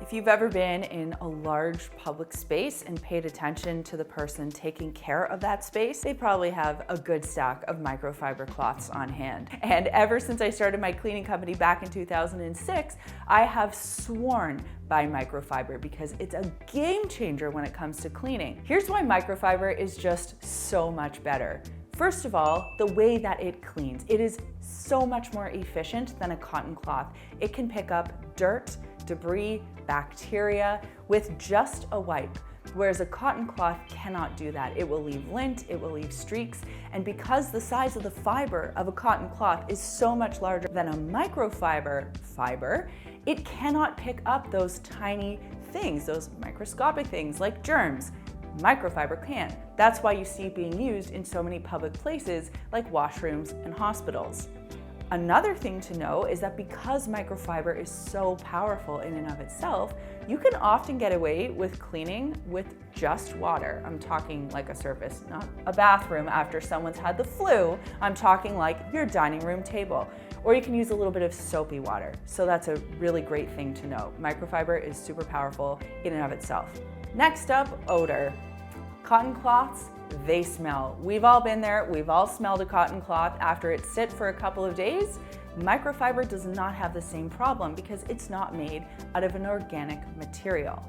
If you've ever been in a large public space and paid attention to the person taking care of that space, they probably have a good stack of microfiber cloths on hand. And ever since I started my cleaning company back in 2006, I have sworn by microfiber because it's a game changer when it comes to cleaning. Here's why microfiber is just so much better. First of all, the way that it cleans. It is so much more efficient than a cotton cloth. It can pick up dirt, debris, bacteria with just a wipe, whereas a cotton cloth cannot do that. It will leave lint, it will leave streaks, and because the size of the fiber of a cotton cloth is so much larger than a microfiber fiber, it cannot pick up those tiny things, those microscopic things like germs. Microfiber can. That's why you see it being used in so many public places like washrooms and hospitals. Another thing to know is that because microfiber is so powerful in and of itself, you can often get away with cleaning with just water. I'm talking like a surface, not a bathroom after someone's had the flu. I'm talking like your dining room table. Or you can use a little bit of soapy water. So that's a really great thing to know. Microfiber is super powerful in and of itself. Next up, odor. Cotton cloths, they smell. We've all been there, we've all smelled a cotton cloth after it sits for a couple of days. Microfiber does not have the same problem because it's not made out of an organic material.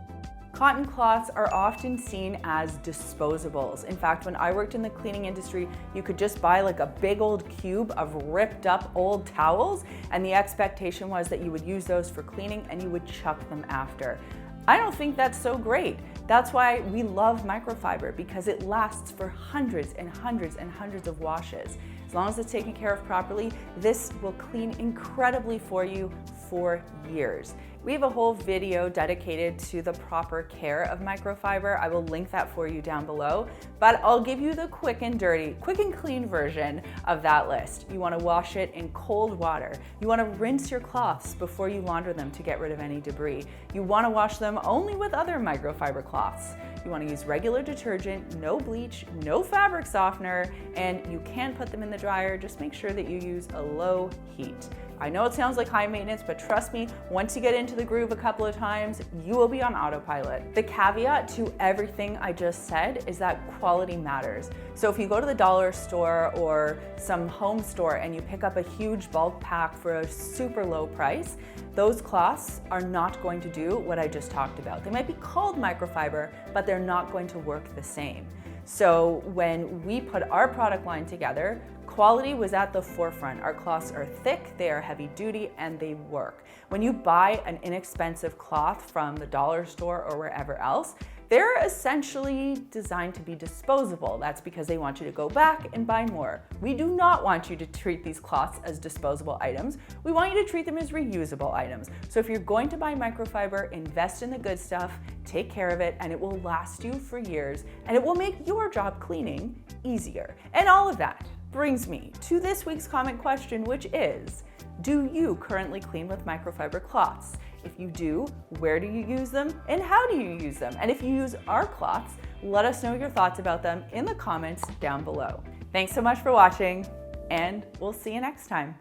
Cotton cloths are often seen as disposables. In fact, when I worked in the cleaning industry, you could just buy like a big old cube of ripped up old towels, and the expectation was that you would use those for cleaning and you would chuck them after. I don't think that's so great. That's why we love microfiber, because it lasts for hundreds and hundreds and hundreds of washes. As long as it's taken care of properly, this will clean incredibly for you for years. We have a whole video dedicated to the proper care of microfiber. I will link that for you down below, but I'll give you the quick and clean version of that list. You want to wash it in cold water. You want to rinse your cloths before you launder them to get rid of any debris. You want to wash them only with other microfiber cloths. You want to use regular detergent, no bleach, no fabric softener, and you can put them in the dryer. Just make sure that you use a low heat. I know it sounds like high maintenance, but trust me, once you get into the groove a couple of times, you will be on autopilot. The caveat to everything I just said is that quality matters. So if you go to the dollar store or some home store and you pick up a huge bulk pack for a super low price, those cloths are not going to do what I just talked about. They might be called microfiber, but they're not going to work the same. So when we put our product line together, quality was at the forefront. Our cloths are thick, they are heavy duty, and they work. When you buy an inexpensive cloth from the dollar store or wherever else, they're essentially designed to be disposable. That's because they want you to go back and buy more. We do not want you to treat these cloths as disposable items. We want you to treat them as reusable items. So if you're going to buy microfiber, invest in the good stuff, take care of it, and it will last you for years, and it will make your job cleaning easier. And all of that brings me to this week's comment question, which is, do you currently clean with microfiber cloths? If you do, where do you use them and how do you use them? And if you use our cloths, let us know your thoughts about them in the comments down below. Thanks so much for watching, and we'll see you next time.